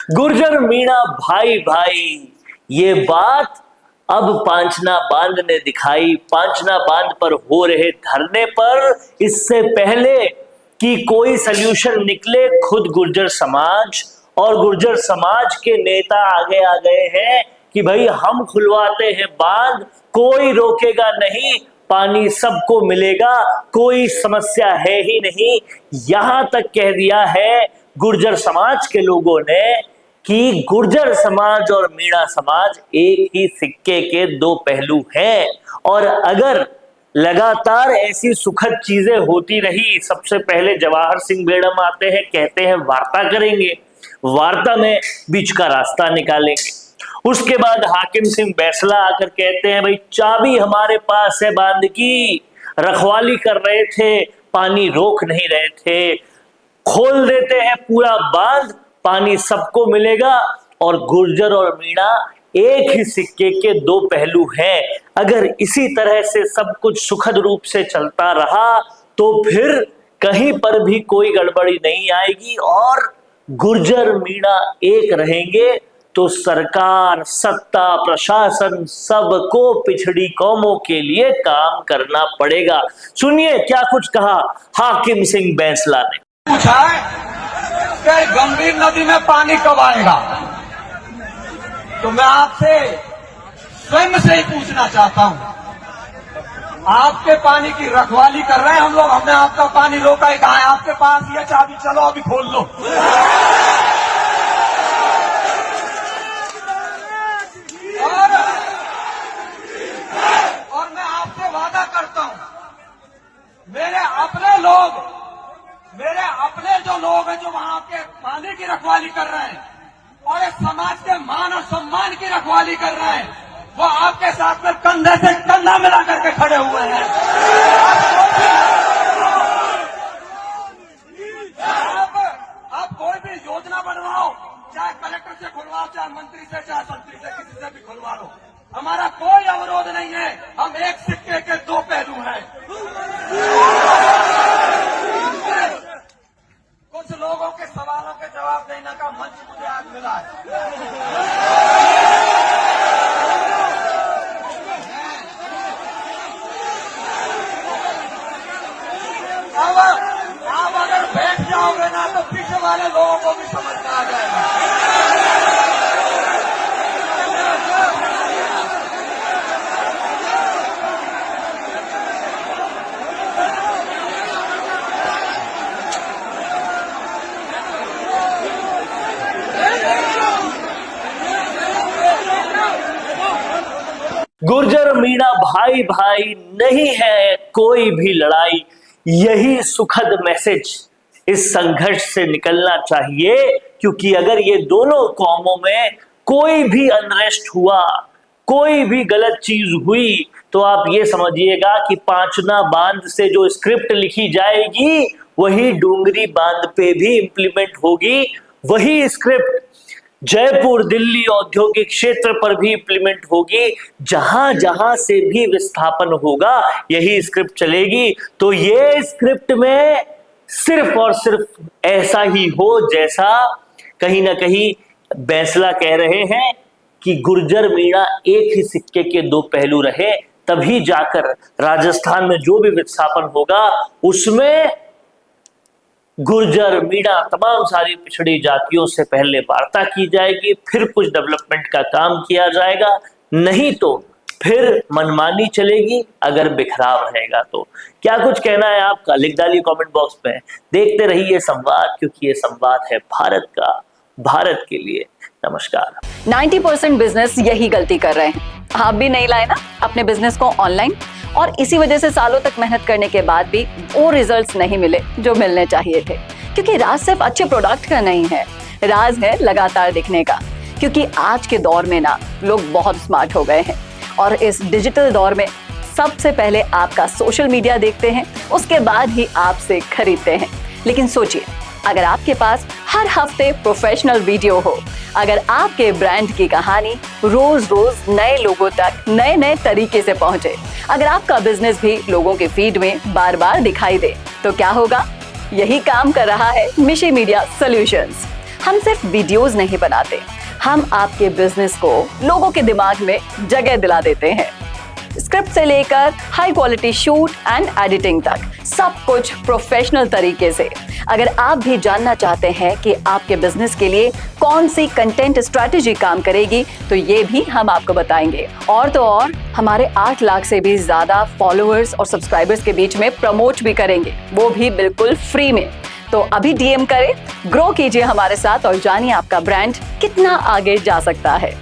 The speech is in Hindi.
गुर्जर मीणा भाई भाई, ये बात अब पांचना बांध ने दिखाई। पांचना बांध पर हो रहे धरने पर इससे पहले कि कोई सल्यूशन निकले, खुद गुर्जर समाज और गुर्जर समाज के नेता आगे आ गए हैं कि भाई हम खुलवाते हैं बांध, कोई रोकेगा नहीं, पानी सबको मिलेगा, कोई समस्या है ही नहीं। यहां तक कह दिया है गुर्जर समाज के लोगों ने कि गुर्जर समाज और मीणा समाज एक ही सिक्के के दो पहलू हैं, और अगर लगातार ऐसी सुखद चीजें होती रही, सबसे पहले जवाहर सिंह बेगम आते हैं, कहते हैं वार्ता करेंगे, वार्ता में बीच का रास्ता निकालेंगे। उसके बाद हाकिम सिंह बैसला आकर कहते हैं भाई चाबी हमारे पास है बांध की, रखवाली कर रहे थे, पानी रोक नहीं रहे थे, खोल देते हैं पूरा बांध, पानी सबको मिलेगा। और गुर्जर और मीणा एक ही सिक्के के दो पहलू हैं। अगर इसी तरह से सब कुछ सुखद रूप से चलता रहा तो फिर कहीं पर भी कोई गड़बड़ी नहीं आएगी और गुर्जर मीणा एक रहेंगे तो सरकार, सत्ता, प्रशासन सबको पिछड़ी कौमों के लिए काम करना पड़ेगा। सुनिए क्या कुछ कहा हाकिम सिंह बैसला ने। पूछा कि गंभीर नदी में पानी कब आएगा, तो मैं आपसे स्वयं से ही पूछना चाहता हूं। आपके पानी की रखवाली कर रहे हैं हम लोग, हमने आपका पानी रोका ही कहा है। आपके पास ये चाबी, चलो अभी खोल लो। और मैं आपसे वादा करता हूं, मेरे अपने जो लोग हैं जो वहां के पानी की रखवाली कर रहे हैं और इस समाज के मान और सम्मान की रखवाली कर रहे हैं, वो आपके साथ में कंधे से कंधा मिला करके खड़े हुए हैं। आप कोई भी योजना बनवाओ, चाहे कलेक्टर से खुलवाओ, चाहे मंत्री से, चाहे मंत्री से, किसी से भी खुलवा लो, हमारा कोई अवरोध नहीं है। हम एक सिक्के के दो पहलू हैं। कुछ लोगों के सवालों के जवाब देने का मंच मुझे आज मिला है। अब अगर बैठ जाओगे ना तो पीछे वाले लोगों को भी समझ में आ जाएगा। गुर्जर मीणा भाई भाई, नहीं है कोई भी लड़ाई, यही सुखद मैसेज इस संघर्ष से निकलना चाहिए। क्योंकि अगर ये दोनों कौमों में कोई भी अनरेस्ट हुआ, कोई भी गलत चीज हुई, तो आप ये समझिएगा कि पांचना बांध से जो स्क्रिप्ट लिखी जाएगी वही डोंगरी बांध पे भी इंप्लीमेंट होगी। वही स्क्रिप्ट जयपुर, दिल्ली औद्योगिक क्षेत्र पर भी इंप्लीमेंट होगी। जहां जहां से भी विस्थापन होगा यही स्क्रिप्ट चलेगी। तो ये स्क्रिप्ट में सिर्फ और सिर्फ ऐसा ही हो जैसा कहीं ना कहीं बैसला कह रहे हैं कि गुर्जर मीणा एक ही सिक्के के दो पहलू रहे, तभी जाकर राजस्थान में जो भी विस्थापन होगा उसमें गुर्जर, मीणा, तमाम सारी पिछड़ी जातियों से पहले वार्ता की जाएगी, फिर कुछ डेवलपमेंट का काम किया जाएगा, नहीं तो फिर मनमानी चलेगी अगर बिखराव रहेगा तो। क्या कुछ कहना है आपका, लिख डालिए कमेंट बॉक्स में। देखते रहिए संवाद, क्योंकि ये संवाद है भारत का, भारत के लिए। नमस्कार। 90% बिजनेस यही गलती कर रहे हैं। आप भी नहीं लाए ना अपने बिजनेस को ऑनलाइन, और इसी वजह से सालों तक मेहनत करने के बाद भी वो रिजल्ट्स नहीं मिले जो मिलने चाहिए थे। क्योंकि राज सिर्फ अच्छे प्रोडक्ट का नहीं है, राज है लगातार दिखने का। क्योंकि आज के दौर में ना लोग बहुत स्मार्ट हो गए हैं और इस डिजिटल दौर में सबसे पहले आपका सोशल मीडिया देखते हैं, उसके बाद ही आपसे खरीदते हैं। लेकिन सोचिए, अगर आपके पास हर हफ्ते प्रोफेशनल वीडियो हो, अगर आपके ब्रांड की कहानी रोज रोज नए लोगों तक नए नए तरीके से पहुंचे, अगर आपका बिजनेस भी लोगों के फीड में बार बार दिखाई दे, तो क्या होगा? यही काम कर रहा है मिशी मीडिया सॉल्यूशंस। हम सिर्फ वीडियोस नहीं बनाते, हम आपके बिजनेस को लोगों के दिमाग में जगह दिला देते हैं। स्क्रिप्ट से लेकर high quality shoot and editing तक सब कुछ प्रोफेशनल तरीके से। अगर आप भी जानना चाहते हैं कि आपके बिजनेस के लिए कौन सी कंटेंट स्ट्रैटेजी काम करेगी, तो ये भी हम आपको बताएंगे। और तो और हमारे 8 लाख से भी ज्यादा फॉलोअर्स और सब्सक्राइबर्स के बीच में प्रमोट भी करेंगे, वो भी बिल्कुल फ्री में। तो अभी डीएम करें, ग्रो कीजिए हमारे साथ और जानिए आपका ब्रांड कितना आगे जा सकता है।